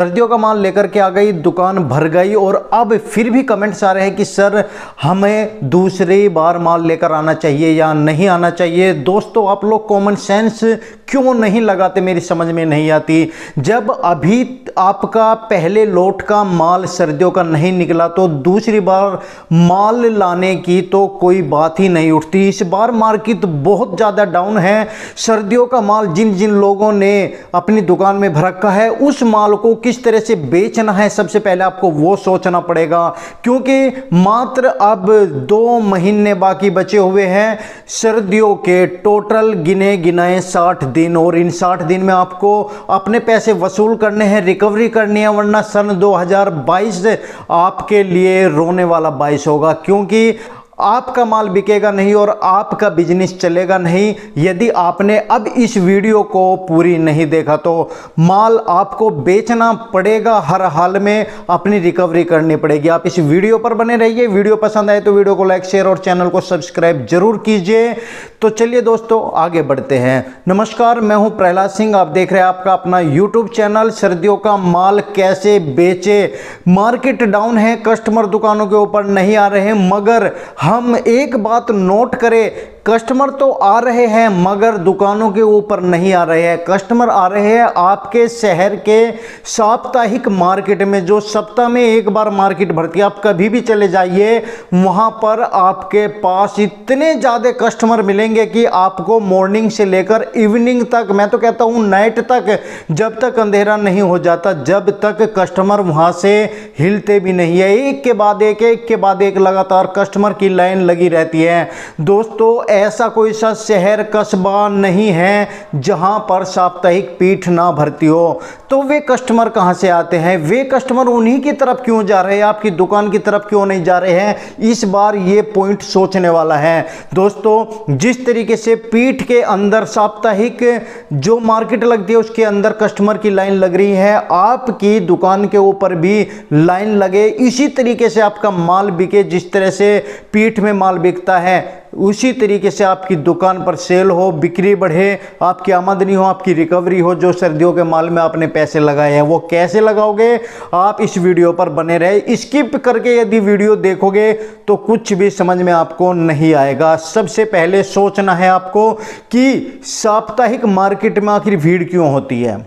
सर्दियों का माल लेकर के आ गई, दुकान भर गई और अब फिर भी कमेंट्स आ रहे हैं कि सर हमें दूसरी बार माल लेकर आना चाहिए या नहीं आना चाहिए। दोस्तों, आप लोग कॉमन सेंस क्यों नहीं लगाते, मेरी समझ में नहीं आती। जब अभी आपका पहले लोट का माल सर्दियों का नहीं निकला तो दूसरी बार माल लाने की तो कोई बात ही नहीं उठती। इस बार मार्केट बहुत ज़्यादा डाउन है। सर्दियों का माल जिन जिन लोगों ने अपनी दुकान में भर रखा है उस माल को किस तरह से बेचना है, सबसे पहले आपको वो सोचना पड़ेगा, क्योंकि मात्र अब 2 महीने बाकी बचे हुए हैं सर्दियों के। टोटल गिने गिनाए 60 दिन, और इन 60 दिन में आपको अपने पैसे वसूल करने हैं, रिकवरी करनी है, वरना सन 2022 आपके लिए रोने वाला 22 होगा, क्योंकि आपका माल बिकेगा नहीं और आपका बिजनेस चलेगा नहीं यदि आपने अब इस वीडियो को पूरी नहीं देखा। तो माल आपको बेचना पड़ेगा, हर हाल में अपनी रिकवरी करनी पड़ेगी। आप इस वीडियो पर बने रहिए। वीडियो पसंद आए तो वीडियो को लाइक, शेयर और चैनल को सब्सक्राइब जरूर कीजिए। तो चलिए दोस्तों, आगे बढ़ते हैं। नमस्कार, मैं हूं प्रहलाद सिंह। आप देख रहे हैं आपका अपना यूट्यूब चैनल सर्दियों का माल कैसे बेचे। मार्केट डाउन है, कस्टमर दुकानों के ऊपर नहीं आ रहे हैं, मगर हम एक बात नोट करें, कस्टमर तो आ रहे हैं मगर दुकानों के ऊपर नहीं आ रहे हैं। कस्टमर आ रहे हैं आपके शहर के साप्ताहिक मार्केट में, जो सप्ताह में एक बार मार्केट भरती है। आप कभी भी चले जाइए, वहां पर आपके पास इतने ज़्यादा कस्टमर मिलेंगे कि आपको मॉर्निंग से लेकर इवनिंग तक, मैं तो कहता हूं नाइट तक, जब तक अंधेरा नहीं हो जाता, जब तक कस्टमर वहां से हिलते भी नहीं है। एक के बाद एक लगातार कस्टमर की लाइन लगी रहती है। दोस्तों, ऐसा कोई सा शहर कस्बा नहीं है जहां पर साप्ताहिक पीठ ना भरती हो। तो वे कस्टमर कहां से आते हैं? वे कस्टमर उन्हीं की तरफ क्यों जा रहे हैं, आपकी दुकान की तरफ क्यों नहीं जा रहे हैं? इस बार ये पॉइंट सोचने वाला है। दोस्तों, जिस तरीके से पीठ के अंदर साप्ताहिक जो मार्केट लगती है उसके अंदर कस्टमर की लाइन लग रही है, आपकी दुकान के ऊपर भी लाइन लगे, इसी तरीके से आपका माल बिके। जिस तरह से पीठ में माल बिकता है उसी तरीके से आपकी दुकान पर सेल हो, बिक्री बढ़े, आपकी आमदनी हो, आपकी रिकवरी हो। जो सर्दियों के माल में आपने पैसे लगाए हैं वो कैसे लगाओगे, आप इस वीडियो पर बने रहे। स्किप करके यदि वीडियो देखोगे तो कुछ भी समझ में आपको नहीं आएगा। सबसे पहले सोचना है आपको कि साप्ताहिक मार्केट में आखिर भीड़ क्यों होती है।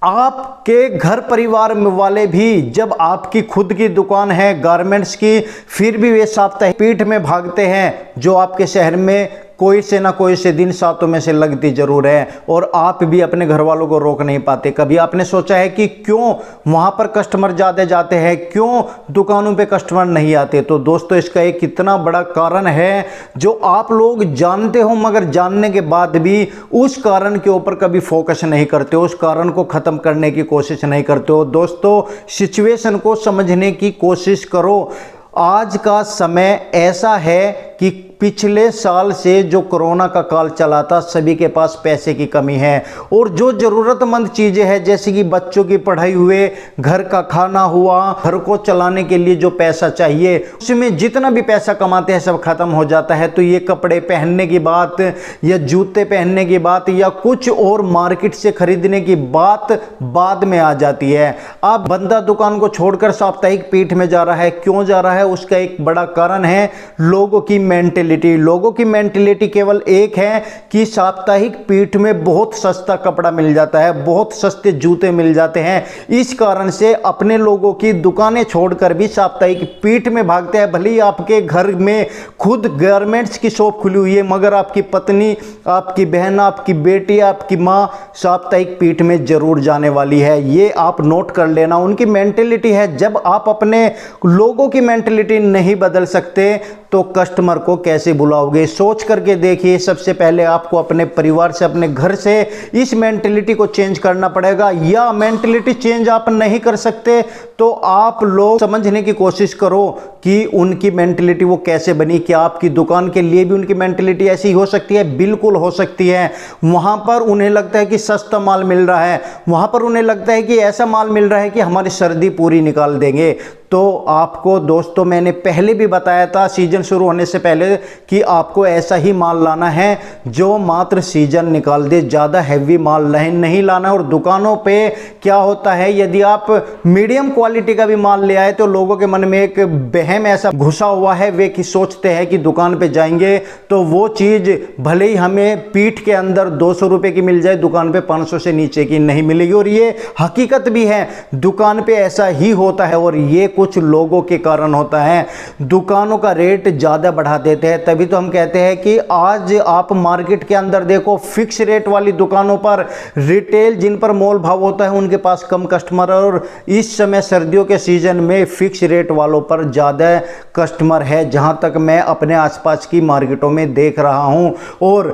आपके घर परिवार में वाले भी, जब आपकी खुद की दुकान है गारमेंट्स की, फिर भी वे साप्ताहिक पीठ में भागते हैं, जो आपके शहर में कोई से ना कोई से दिन सातों में से लगती जरूर है, और आप भी अपने घर वालों को रोक नहीं पाते। कभी आपने सोचा है कि क्यों वहां पर कस्टमर ज़्यादा जाते हैं, क्यों दुकानों पे कस्टमर नहीं आते? तो दोस्तों, इसका एक कितना बड़ा कारण है जो आप लोग जानते हो, मगर जानने के बाद भी उस कारण के ऊपर कभी फोकस नहीं करते हो, उस कारण को ख़त्म करने की कोशिश नहीं करते हो। दोस्तों, सिचुएशन को समझने की कोशिश करो। आज का समय ऐसा है कि पिछले साल से जो कोरोना का काल चला था, सभी के पास पैसे की कमी है, और जो ज़रूरतमंद चीज़ें हैं जैसे कि बच्चों की पढ़ाई हुए, घर का खाना हुआ, घर को चलाने के लिए जो पैसा चाहिए, उसमें जितना भी पैसा कमाते हैं सब खत्म हो जाता है। तो ये कपड़े पहनने की बात या जूते पहनने की बात या कुछ और मार्केट से खरीदने की बात बाद में आ जाती है। अब बंदा दुकान को छोड़कर साप्ताहिक पीठ में जा रहा है। क्यों जा रहा है? उसका एक बड़ा कारण है लोगों की मेंटेलिटी। लोगों की मेंटेलिटी केवल एक है कि साप्ताहिक पीठ में बहुत सस्ता कपड़ा मिल जाता है, बहुत सस्ते जूते मिल जाते हैं। इस कारण से अपने लोगों की दुकानें छोड़कर भी साप्ताहिक पीठ में भागते हैं। भले ही आपके घर में खुद गारमेंट्स की शॉप खुली हुई है, मगर आपकी पत्नी, आपकी बहन, आपकी बेटी, आपकी माँ साप्ताहिक पीठ में जरूर जाने वाली है। ये आप नोट कर लेना, उनकी मेंटेलिटी है। जब आप अपने लोगों की मेंटेलिटी नहीं बदल सकते तो कस्टमर को कैसे बुलाओगे? सोच करके देखिए। सबसे पहले आपको अपने परिवार से, अपने घर से इस मेंटेलिटी को चेंज करना पड़ेगा। या मेंटेलिटी चेंज आप नहीं कर सकते तो आप लोग समझने की कोशिश करो कि उनकी मेंटेलिटी वो कैसे बनी। क्या आपकी दुकान के लिए भी उनकी मेंटेलिटी ऐसी हो सकती है? बिल्कुल हो सकती है। वहां पर उन्हें लगता है कि सस्ता माल मिल रहा है, वहां पर उन्हें लगता है कि ऐसा माल मिल रहा है कि हमारी सर्दी पूरी निकाल देंगे। तो आपको दोस्तों मैंने पहले भी बताया था सीजन शुरू होने से पहले कि आपको ऐसा ही माल लाना है जो मात्र सीजन निकाल दे, ज़्यादा हैवी माल नहीं लाना। और दुकानों पे क्या होता है, यदि आप मीडियम क्वालिटी का भी माल ले आए तो लोगों के मन में एक वहम ऐसा घुसा हुआ है, वे कि सोचते हैं कि दुकान पे जाएंगे तो वो चीज़ भले ही हमें पीठ के अंदर 200 रुपये की मिल जाए, दुकान पे 500 से नीचे की नहीं मिलेगी। और ये हकीकत भी है, दुकान पे ऐसा ही होता है और ये कुछ लोगों के कारण होता है। दुकानों का रेट ज़्यादा बढ़ा देते हैं, तभी तो हम कहते हैं कि आज आप मार्केट के अंदर देखो, फिक्स रेट वाली दुकानों पर, रिटेल जिन पर मोल भाव होता है उनके पास कम कस्टमर है, और इस समय सर्दियों के सीजन में फिक्स रेट वालों पर ज़्यादा कस्टमर है, जहां तक मैं अपने आसपास की मार्केटों में देख रहा हूं। और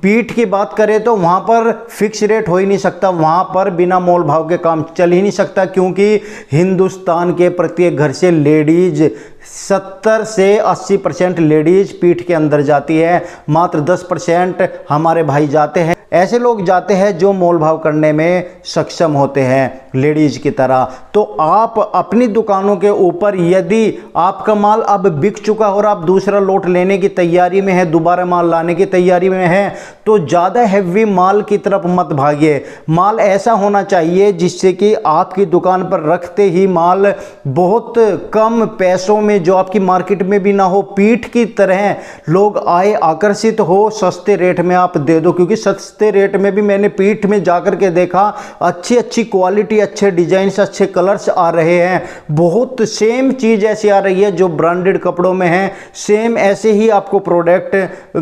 पीठ की बात करें तो वहां पर फिक्स रेट हो ही नहीं सकता, वहां पर बिना मोल भाव के काम चल ही नहीं सकता, क्योंकि हिंदुस्तान के प्रत्येक घर से लेडीज 70 से 80% लेडीज पीठ के अंदर जाती है, मात्र 10% हमारे भाई जाते हैं। ऐसे लोग जाते हैं जो मोल भाव करने में सक्षम होते हैं लेडीज की तरह। तो आप अपनी दुकानों के ऊपर, यदि आपका माल अब बिक चुका और आप दूसरा लोट लेने की तैयारी में है, दोबारा माल लाने की तैयारी में है, तो ज़्यादा हैवी माल की तरफ मत भागिए। माल ऐसा होना चाहिए जिससे कि आपकी दुकान पर रखते ही माल बहुत कम पैसों में, जो आपकी मार्केट में भी ना हो, पीठ की तरह लोग आए, आकर्षित हो, सस्ते रेट में आप दे दो। क्योंकि सस्ते रेट में भी मैंने पीठ में जाकर के देखा, अच्छी अच्छी क्वालिटी, अच्छे डिजाइन, अच्छे कलर्स आ रहे हैं। बहुत सेम चीज ऐसी आ रही है जो ब्रांडेड कपड़ों में है, सेम ऐसे ही आपको प्रोडक्ट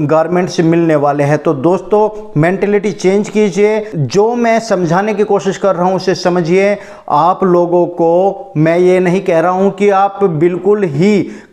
गारमेंट्स मिलने वाले हैं। तो दोस्तों मेंटेलिटी चेंज कीजिए, जो मैं समझाने की कोशिश कर रहा हूं उसे समझिए। आप लोगों को मैं ये नहीं कह रहा हूं कि आप बिल्कुल ही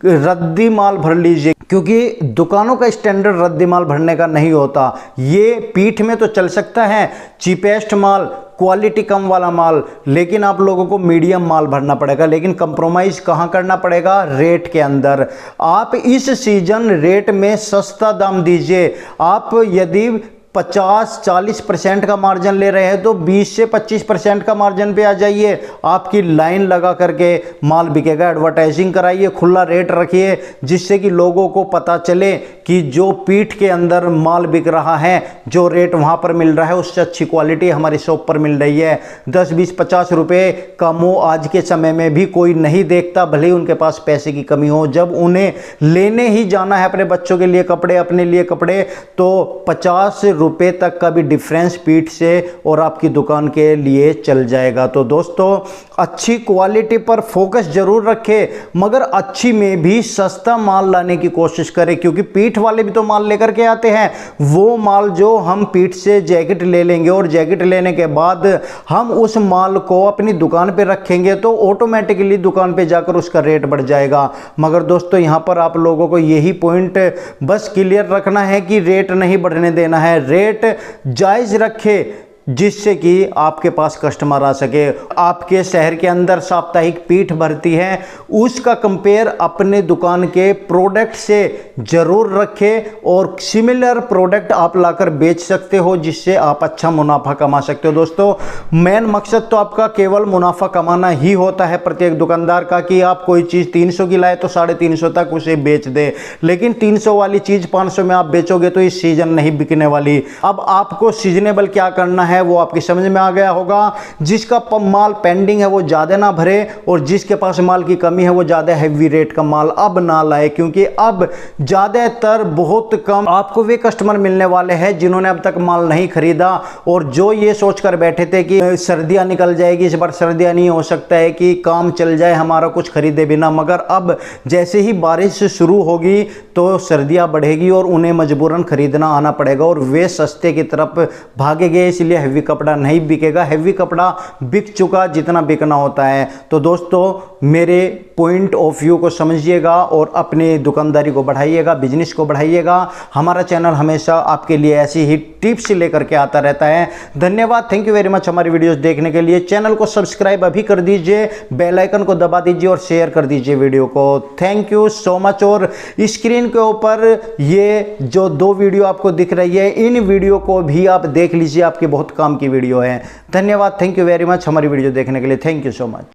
रद्दी माल भर लीजिए, क्योंकि दुकानों का स्टैंडर्ड रद्दी माल भरने का नहीं होता। ये पीठ में तो चल सकता है चीपेस्ट माल, क्वालिटी कम वाला माल, लेकिन आप लोगों को मीडियम माल भरना पड़ेगा। लेकिन कंप्रोमाइज कहां करना पड़ेगा? रेट के अंदर। आप इस सीजन रेट में सस्ता दाम दीजिए। आप यदि 50-40% का मार्जिन ले रहे हैं तो 20 से 25% का मार्जिन पे आ जाइए। आपकी लाइन लगा करके माल बिकेगा। एडवर्टाइजिंग कराइए, खुला रेट रखिए, जिससे कि लोगों को पता चले कि जो पीठ के अंदर माल बिक रहा है, जो रेट वहां पर मिल रहा है, उससे अच्छी क्वालिटी हमारी शॉप पर मिल रही है। 10, 20, 50 रुपए का मोह आज के समय में भी कोई नहीं देखता, भले ही उनके पास पैसे की कमी हो। जब उन्हें लेने ही जाना है अपने बच्चों के लिए कपड़े, अपने लिए कपड़े, तो 50 रुपए तक का भी डिफरेंस पीठ से और आपकी दुकान के लिए चल जाएगा। तो दोस्तों अच्छी क्वालिटी पर फोकस जरूर रखें, मगर अच्छी में भी सस्ता माल लाने की कोशिश करें, क्योंकि पीठ वाले भी तो माल लेकर के आते हैं। वो माल जो हम पीठ से जैकेट ले लेंगे और जैकेट लेने के बाद हम उस माल को अपनी दुकान पे रखेंगे तो ऑटोमेटिकली दुकान पे जाकर उसका रेट बढ़ जाएगा। मगर दोस्तों यहां पर आप लोगों को यही पॉइंट बस क्लियर रखना है कि रेट नहीं बढ़ने देना है, रेट जायज रखे, जिससे कि आपके पास कस्टमर आ सके। आपके शहर के अंदर साप्ताहिक पीठ भरती है, उसका कंपेयर अपने दुकान के प्रोडक्ट से जरूर रखें और सिमिलर प्रोडक्ट आप लाकर बेच सकते हो, जिससे आप अच्छा मुनाफा कमा सकते हो। दोस्तों मेन मकसद तो आपका केवल मुनाफा कमाना ही होता है प्रत्येक दुकानदार का, कि आप कोई चीज़ 300 की लाए तो 350 तक उसे बेच दे। लेकिन 300 वाली चीज़ 500 में आप बेचोगे तो इस सीजन नहीं बिकने वाली। अब आपको सीजनेबल क्या करना है वो आपकी समझ में आ गया होगा। जिसका माल पेंडिंग है वो ज्यादा ना भरे, और जिसके पास माल की कमी है वो ज्यादा हैवी रेट का माल अब ना लाए, क्योंकि अब ज्यादातर बहुत कम आपको वे कस्टमर मिलने वाले हैं जिन्होंने अब तक माल नहीं खरीदा और जो ये सोचकर बैठे थे कि सर्दियां निकल जाएगी, इस बार सर्दियां नहीं, हो सकता है कि काम चल जाए हमारा कुछ खरीदे बिना। मगर अब जैसे ही बारिश शुरू होगी तो सर्दियां बढ़ेगी और उन्हें मजबूरन खरीदना आना पड़ेगा और वे सस्ते की तरफ भागेंगे, इसलिए हैवी कपड़ा नहीं बिकेगा। हैवी कपड़ा बिक चुका जितना बिकना होता है। तो दोस्तों मेरे पॉइंट ऑफ व्यू को समझिएगा और अपनी दुकानदारी को बढ़ाइएगा, बिजनेस को बढ़ाइएगा। हमारा चैनल हमेशा आपके लिए ऐसी ही टिप्स लेकर के आता रहता है। धन्यवाद, थैंक यू वेरी मच हमारी वीडियोस देखने के लिए। चैनल को सब्सक्राइब अभी कर दीजिए, बेल आइकन को दबा दीजिए और शेयर कर दीजिए वीडियो को। Thank you so much. और स्क्रीन के ऊपर ये जो 2 वीडियो आपको दिख रही है, इन वीडियो को भी आप देख लीजिए, आपके बहुत काम की वीडियो है। धन्यवाद, थैंक यू वेरी मच हमारी वीडियो देखने के लिए। Thank you so much.